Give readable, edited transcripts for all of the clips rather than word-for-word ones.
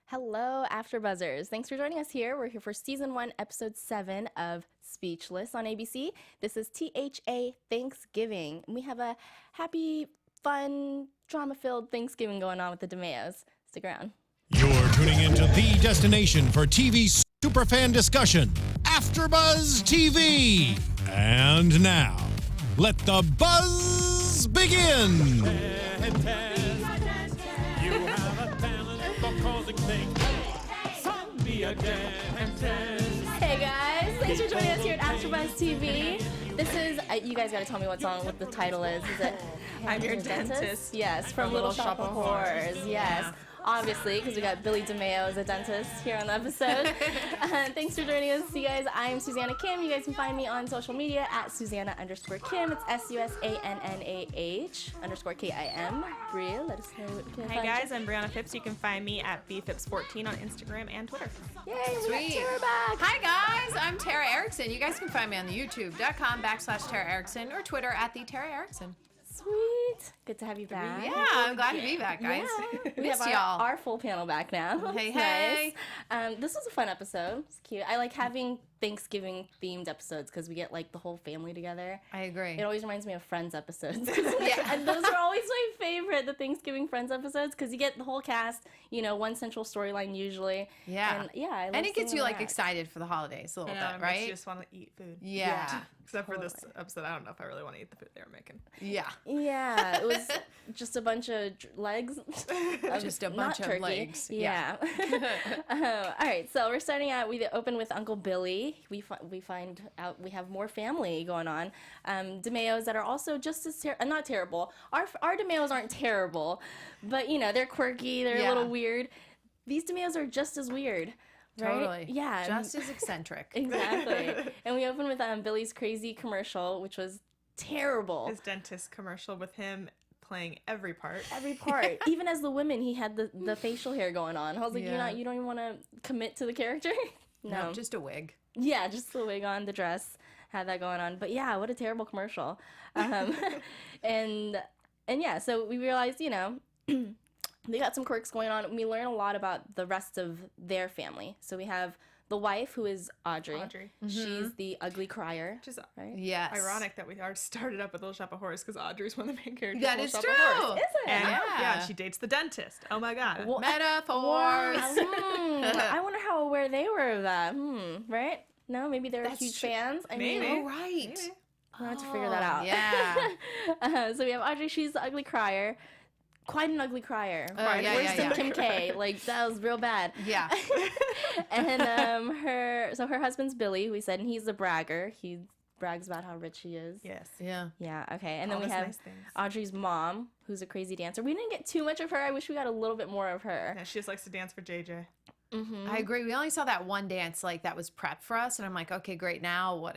Hello, AfterBuzzers. Thanks for joining us here. We're here for Season 1, Episode 7 of Speechless on ABC. This is THA Thanksgiving. We have a happy, fun, drama-filled Thanksgiving going on with the DiMeos. Stick around. You're tuning into the destination for TV superfan discussion, AfterBuzz TV. And now, let the buzz begin. Hey guys, thanks for joining us here at AfterBuzz TV. This is, you guys gotta tell me what the title is. Is it I'm Your Dentist? Yes, from Little Shop of Horrors. Yes. Obviously, because we got Billy DiMeo as a dentist here on the episode. Thanks for joining us, you guys. I'm Susannah Kim. You guys can find me on social media at Susannah_Kim. It's SUSANNAH_KIM. Bria, let us know what you can Hi find. guys, I'm Briana Phipps. You can find me at Phipps14 on Instagram and Twitter. Yay, we Sweet. got Tara back. Hi guys, I'm Tara Erickson. You guys can find me on the youtube.com/Tara Erickson or Twitter at the Tara Erickson. Sweet. Good to have you back. Yeah, I'm glad to be back, guys. Yeah. We Missed have y'all. our full panel back now. Hey, It's hey. nice. This was a fun episode. It's cute. I like having Thanksgiving themed episodes because we get like the whole family together. I agree. It always reminds me of Friends episodes. Yeah. And those are always my favorite, the Thanksgiving Friends episodes, because you get the whole cast, you know, one central storyline usually. Yeah. And yeah, I love And it gets seeing you them like interact. excited for the holidays a little bit, Makes right? you just want to eat food. Yeah. Except for this episode, I don't know if I really want to eat the food they were making. Yeah. Yeah, it was just a bunch of legs. Just a Not bunch of turkey. legs. Yeah. All right, so we're starting out. We open with Uncle Billy. We find out we have more family going on. DiMeos that are also just as not terrible. Our DiMeos aren't terrible, but you know they're quirky. They're a Yeah. little weird. These DiMeos are just as weird. Right? Totally. Yeah. Just as eccentric. Exactly. And we open with Billy's crazy commercial, which was terrible. His dentist commercial with him playing every part. Every part, even as the women, he had the facial hair going on. I was like, Yeah. you don't even want to commit to the character. No, just a wig. Yeah, just the wig on, the dress, had that going on. But yeah, what a terrible commercial. And yeah, so we realized, you know, they got some quirks going on. We learn a lot about the rest of their family. So we have the wife, who is Audrey. She's the ugly crier. Which is Right? Yes. ironic that we already started up with Little Shop of Horrors because Audrey's one of the main characters. That of is Little Shop of Horrors. true. Is it? And Yeah. she dates the dentist. Oh my god. Well, Metaphors. I wonder how aware they were of that. Right? No, maybe they're That's huge true. fans. I Maybe. mean, Oh, right. Maybe. we'll have to figure that out. Yeah. So we have Audrey. She's the ugly crier. Quite an ugly crier. yeah, Worse yeah, than yeah. Kim K. Like, that was real bad. Yeah. And her husband's Billy, who we said, and he's the bragger. He brags about how rich he is. Yes. Yeah. Yeah, okay. And then All we those have nice things. Audrey's mom, who's a crazy dancer. We didn't get too much of her. I wish we got a little bit more of her. Yeah, she just likes to dance for JJ. I agree. We only saw that one dance like that was prepped for us, and I'm like, okay, great. Now what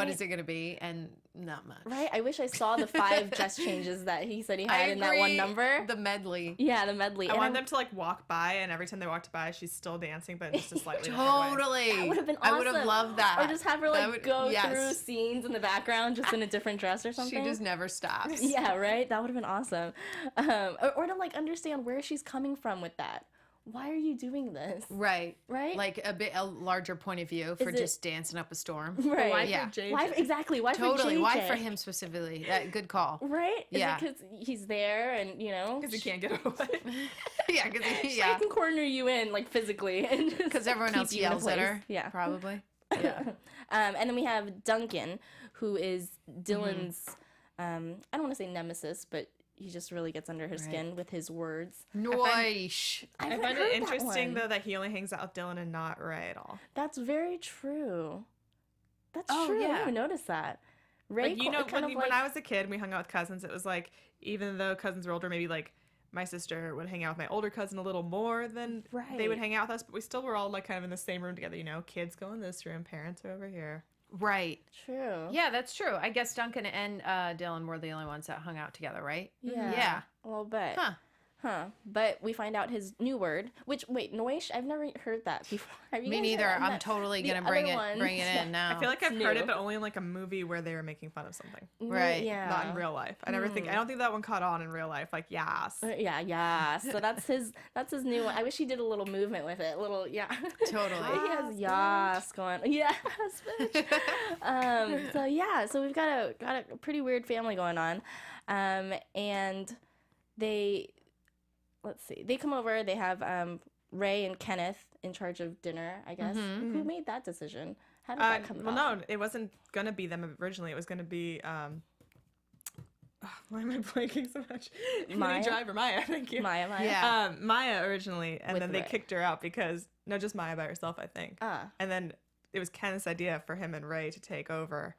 is it gonna be? And not much. Right? I wish I saw the 5 dress changes that he said he had in that one number. The medley. Yeah, the medley. I And want them to like walk by, and every time they walked by, she's still dancing, but just a slightly different way. Totally. That would have been I would awesome. have loved that. Or just have her like go yes. through scenes in the background just in a different dress or something. She just never stops. Yeah, right? That would have been awesome. Or to like understand where she's coming from with that. Why are you doing this? Right. Right? Like a larger point of view for Is it- just dancing up a storm. Right. Why Yeah. for JJ? Why exactly? Why Totally. for JJ? Why for him specifically? Good call. Right? Yeah. Because he's there and, you know. Because he can't get away. Yeah, because She can corner you in, like, physically. And because everyone keep else you in a yells at place. her. Yeah. Probably. Yeah. And then we have Duncan, who is Dylan's, I don't want to say nemesis, but he just really gets under her skin with his words. Noish. I haven't find heard it that interesting, one. though, that he only hangs out with Dylan and not Ray at all. That's very true. That's Oh, true. I yeah. didn't notice that. Ray, Like, you know, kind of when I was a kid, we hung out with cousins. It was like, even though cousins were older, maybe like my sister would hang out with my older cousin a little more than they would Right. hang out with us, but we still were all like kind of in the same room together. You know, kids go in this room, parents are over here. Right. True. Yeah, that's true. I guess Duncan and Dylan were the only ones that hung out together, right? Yeah. Yeah. A little bit. Huh. But we find out his new word, which, wait, noish? I've never heard that before. Have you Me guys neither. heard that? I'm totally The going to bring other it one- in now. I feel like I've It's heard new. it, but only in like a movie where they were making fun of something. Right. Yeah. Not in real life. I don't think that one caught on in real life. Like, yes. Yeah. So that's his new one. I wish he did a little movement with it. A little, yeah. Totally. He has yas going. Yes, bitch. So yeah, so we've got a pretty weird family going on, and let's see, they come over. They have Ray and Kenneth in charge of dinner. I guess who made that decision? How did that come about? Well, no, it wasn't gonna be them originally. It was gonna be why am I blanking so much? Maya? Driver Maya. Thank you. Maya. Yeah. Maya originally, and With then they Ray. kicked her out because just Maya by herself, I think. And then it was Kenneth's idea for him and Ray to take over,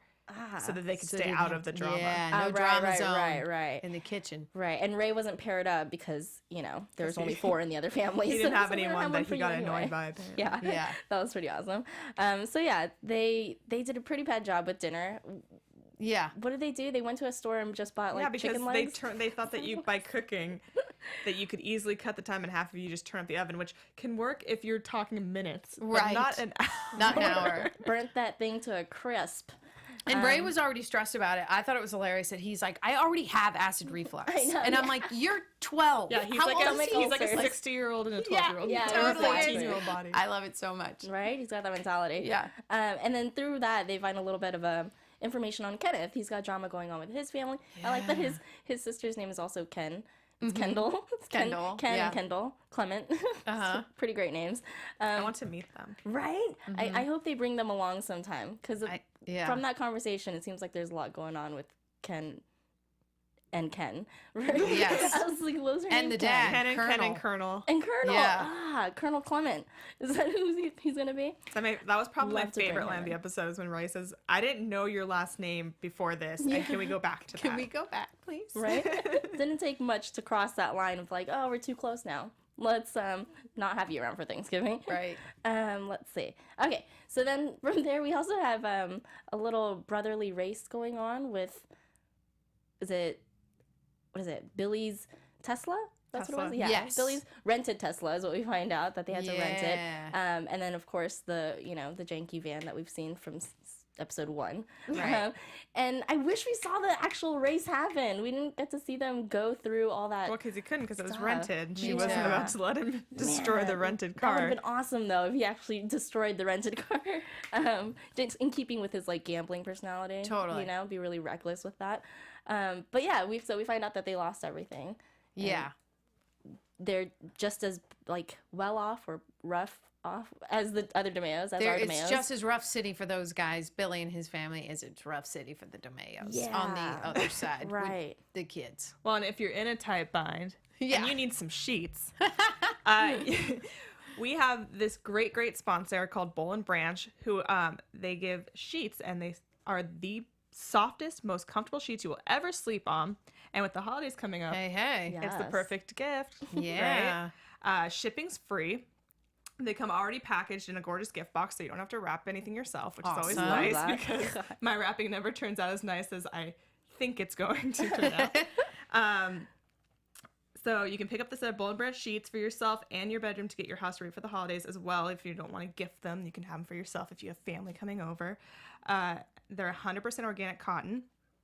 so that they could So stay they out have- of the drama. Yeah, no right, drama right, zone right. in the kitchen. Right, and Ray wasn't paired up because, there was only 4 in the other family. He didn't have so we don't anyone one that for he you got anyway. annoyed by. Apparently. Yeah, Yeah. that was pretty awesome. So yeah, they did a pretty bad job with dinner. Yeah. What did they do? They went to a store and just bought like because chicken legs. they thought that you by cooking that you could easily cut the time in half if you just turn up the oven, which can work if you're talking minutes, but Right. not an hour. Not an hour. Burnt that thing to a crisp. And Ray was already stressed about it. I thought it was hilarious that he's like, I already have acid reflux. I know, and I'm like, you're 12. Yeah, he's How like old is he? he's like a ulcers. 60-year-old and a 12-year-old. yeah, Totally exactly. 14-year-old body. I love it so much. Right? He's got that mentality. Yeah. And then through that, they find a little bit of information on Kenneth. He's got drama going on with his family. I like that his sister's name is also Ken. It's Kendall. It's Kendall, Ken yeah. and Kendall. Clement. Uh-huh. Pretty great names. I want to meet them. Right? I hope they bring them along sometime. Because Yeah. from that conversation, it seems like there's a lot going on with Ken and Ken. Right? Yes. I was like, what was her And name? the dad. Ken and Colonel. Colonel. And Colonel. Yeah. Colonel Clement. Is that who he's going to be? That was probably my Love to bring favorite him line of the in. episodes when Ray says, I didn't know your last name before this, and can we go back to Can that? we go back, please? Right? Didn't take much to cross that line of like, oh, we're too close now. Let's not have you around for Thanksgiving. Right. Let's see. Okay, so then from there we also have a little brotherly race going on with, what is it? Billy's Tesla? That's what it Tesla. was? Yeah. Yes. Billy's rented Tesla is what we find out, that they had to rent it. Yeah. And then of course the janky van that we've seen from episode 1. Right. And I wish we saw the actual race happen. We didn't get to see them go through all that. Well, because he couldn't, because it was Stuff. rented. and She Me wasn't too. about to let him destroy the Man, rented That would car. have been awesome though if he actually destroyed the rented car. Just in keeping with his like gambling personality. Totally. Be really reckless with that. But yeah, we find out that they lost everything. Yeah. They're just as like well off or rough off as the other DiMeos, as our It's DiMeos. just as rough city for those guys, Billy and his family, as it's rough city for the DiMeos on Yeah. the other side. with Right. the kids. Well, and if you're in a tight bind Yeah. and you need some sheets, we have this great sponsor called Boll and Branch, who they give sheets, and they are the softest, most comfortable sheets you will ever sleep on. And with the holidays coming up, Hey. Yeah. it's the Yes. perfect gift. Yeah. Right? Shipping's free. They come already packaged in a gorgeous gift box, so you don't have to wrap anything yourself, which is always Awesome. nice Love that. because my wrapping never turns out as nice as I think it's going to turn out. So you can pick up the set of Boll and Branch sheets for yourself and your bedroom to get your house ready for the holidays as well. If you don't want to gift them, you can have them for yourself if you have family coming over. They're 100% organic cotton.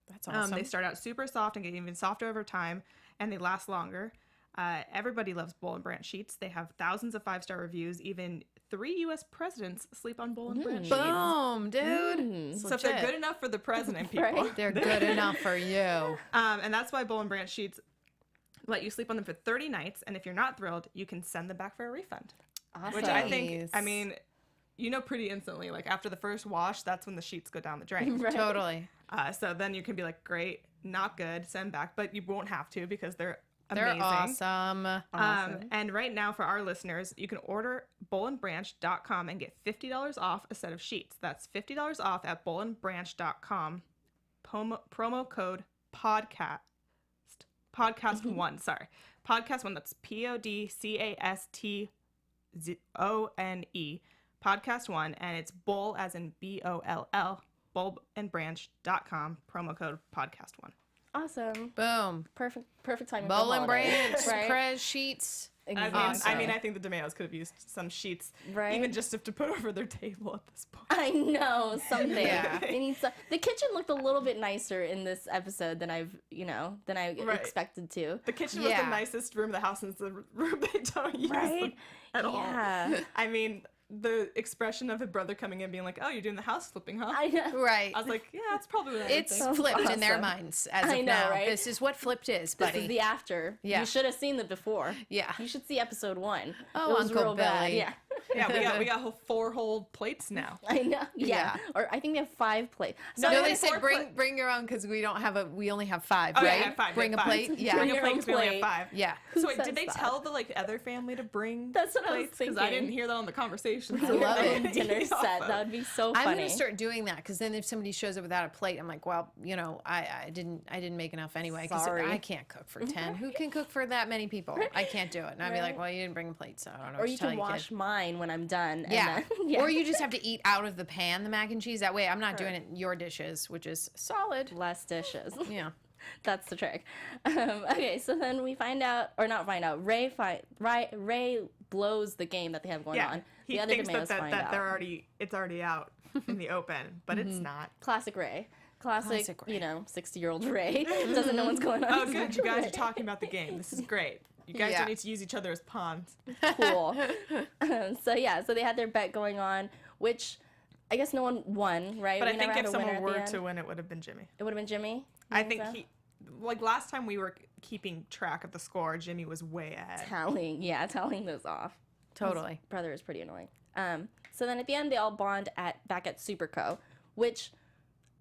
That's awesome. They start out super soft and get even softer over time, and they last longer. Everybody loves Boll and Branch sheets. They have thousands of 5-star reviews. Even 3 U.S. presidents sleep on Boll and Branch sheets. Boom, dude. So if they're good enough for the president, people, Right. They're good enough for you. and that's why Boll and Branch sheets let you sleep on them for 30 nights. And if you're not thrilled, you can send them back for a refund. Awesome. Which I think, Nice. I mean, pretty instantly. Like after the first wash, that's when the sheets go down the drain. Right. Totally. So then you can be like, great, not good, send back, but you won't have to because they're amazing. They're awesome. And right now for our listeners, you can order bollandbranch.com and get $50 off a set of sheets. That's $50 off at bollandbranch.com. Promo code podcast. Podcast1, sorry. Podcast1, that's PODCASTONE. Podcast1, and it's Boll as in BOLL, bollandbranch.com, promo code podcast1. Awesome. Boom. Perfect timing. Bowl for and holidays, branch, right? Prez sheets. I mean, I think the DiMeos could have used some sheets, Right? even just to put over their table at this point. I know something. Yeah. They need some. The kitchen looked a little bit nicer in this episode than I Right. expected to. The kitchen was the nicest room of the house, and it's the room they don't use Right? at all. Yeah. I mean, the expression of his brother coming in being like, "Oh, you're doing the house flipping, huh?" I know. Right. I was like, "Yeah, that's probably what I would It's think." flipped in their Awesome. minds as I of know, now. right? This is what flipped is, This buddy. is the after. Yeah. You should have seen the before. Yeah. You should see episode 1. Oh, it was Uncle real bad. Billy. Yeah. Yeah, we got 4 whole plates now. I know. Yeah. Yeah. Or I think they have 5 plates. No, No, they they had said 4 bring your own because we only have 5, Oh, right? yeah, 5. Bring yeah, a 5. plate. Yeah. Bring Your a plate own because we only have plate. 5. Yeah. So wait, says did they that? tell the other family to bring That's what I was plates? Because I thinking. didn't hear that on the conversation. I love it. Dinner set. That would be so funny. I'm gonna start doing that because then if somebody shows up without a plate, I'm like, well, I didn't make enough anyway because Sorry. I can't cook for 10. Who can cook for that many people? I can't do it. And I'd be like, Right. well, you didn't bring a plate, so I don't know. Or what you to tell can wash kid. mine when I'm done. Yeah. And then, Or you just have to eat out of the pan the mac and cheese. That way, I'm not doing it in your dishes, which is solid. less dishes. Yeah. That's the trick. Okay, so then we find out, or not find out. Ray blows the game that they have going Yeah, on. he The other thinks DiMeos that find they're out. it's already out in the open, but it's not. Classic Ray. Classic Ray. 60-year-old Ray. Doesn't know what's going on. Oh, good. You guys are talking about the game. This is great. You guys Yeah. don't need to use each other as pawns. Cool. So they had their bet going on, which I guess no one won, right? But We I never think had if a winner someone at were the end. to win, it would have been Jimmy. It would have been Jimmy. I think so? last time we were keeping track of the score, Jimmy was way ahead. tallying those off. Totally. Brother is pretty annoying. So then at the end, they all bond back at Superco, which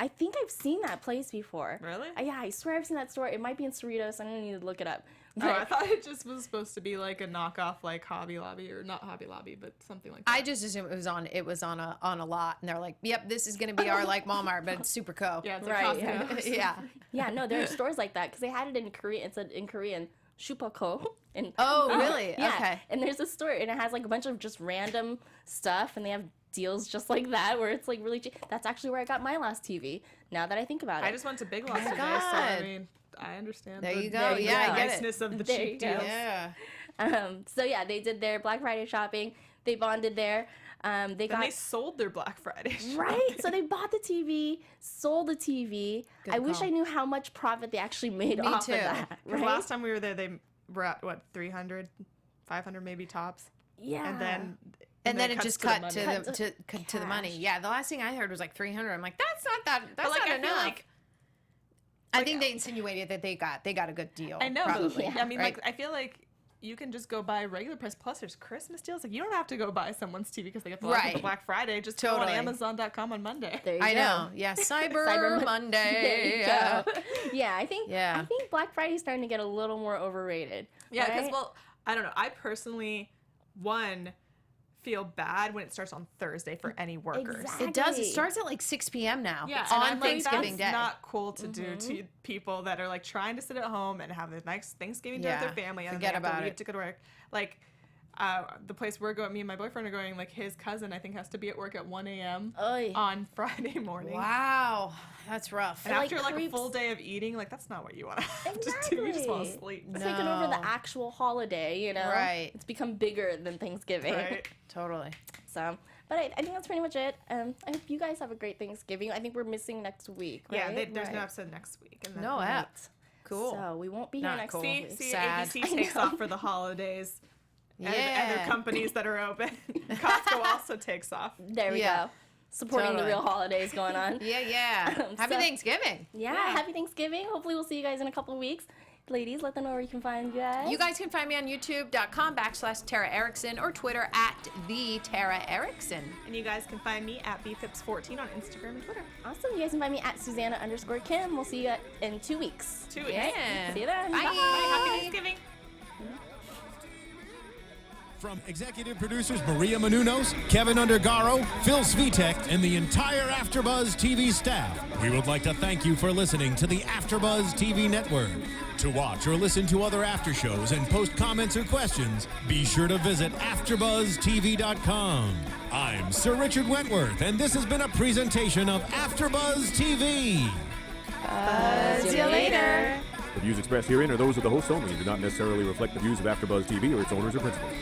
I think I've seen that place before. Really? Yeah, I swear I've seen that store. It might be in Cerritos. I don't need to look it up. Oh, I thought it just was supposed to be like a knockoff, like Hobby Lobby, or not Hobby Lobby, but something like that. I just assumed it was on a lot, and they're like, "Yep, this is gonna be our like Walmart, but it's Superco." Yeah, it's like Right, Costco. yeah. Yeah, no, there are stores like that because they had it in Korean. It said in Korean, Superco. And Oh, really? yeah, Okay. and there's a store and it has like a bunch of just random stuff, and they have deals just like that where it's like really cheap. That's actually where I got my last TV. Now that I think about it, I just went to Big Lots today, so God. I mean, I understand. There the you go. There you Yeah, go. I get it. niceness of the There cheap you go. deals. Yeah. So yeah, they did their Black Friday shopping. They bonded there. They Then got they sold their Black Friday. right. So they bought the TV, sold the TV. Good I wish call. I knew how much profit they actually made Me off too. of that. Because Right? last time we were there, they were at what 300, 500 maybe tops, Yeah. and then It cuts just to the cut money. to the money. cash. Yeah, the last thing I heard was like 300. I'm like, that's not that. That's But like not I feel enough. like I think they insinuated that they got a good deal. I know, Probably. but I mean, right? like I feel like you can just go buy regular price. Plus, there's Christmas deals. Like you don't have to go buy someone's TV because they get the last Right. of Black Friday. Just go on Totally. Amazon.com on Monday. There you I go. know. Yeah, Cyber, Cyber Monday. There you go. Yeah, I think Yeah. Black Friday's starting to get a little more overrated. Yeah, because right? well, I don't know. I personally, feel bad when it starts on Thursday for any workers. Exactly. It does. It starts at like 6 p.m. now. Yeah, It's and on I'm like, Thanksgiving that's Day. not cool to do to people that are like trying to sit at home and have a nice Thanksgiving day Yeah, with their family and forget they have to about leave it. to go to work. Like the place we're going, me and my boyfriend are going. Like his cousin, I think, has to be at work at 1 a.m. Oy. on Friday morning. Wow, that's rough. And It, like, after like a creeps- full day of eating, like that's not what you want to have to do. You just want to Exactly. sleep. It's taken over the No. actual holiday, you know? Right. It's become bigger than Thanksgiving. Right. Totally. So, but I think that's pretty much it. I hope you guys have a great Thanksgiving. I think we're missing next week, right? Yeah, there's no Right. episode next week. And then No app. Cool. So we won't be here Not next cool. week. See, Sad. ABC takes off for the holidays. And other Yeah. companies that are open. Costco also takes off. There we Yeah. go. Supporting Totally. the real holidays going on. Yeah. Happy So- Thanksgiving. Yeah, happy Thanksgiving. Hopefully we'll see you guys in a couple of weeks. Ladies, let them know where you can find you guys. You guys can find me on youtube.com/Tara Erickson or Twitter @TheTara Erickson. And you guys can find me at bphipps14 on Instagram and Twitter. Awesome. You guys can find me at Susannah_Kim. We'll see you in 2 weeks. 2 weeks. Yeah. See you then. Bye. Bye. Happy Thanksgiving. From executive producers Maria Menounos, Kevin Undergaro, Phil Svitek, and the entire AfterBuzz TV staff, we would like to thank you for listening to the AfterBuzz TV network. To watch or listen to other after shows and post comments or questions, be sure to visit AfterBuzzTV.com. I'm Sir Richard Wentworth, and this has been a presentation of AfterBuzz TV. See you later. The views expressed herein are those of the hosts only and do not necessarily reflect the views of AfterBuzz TV or its owners or principals.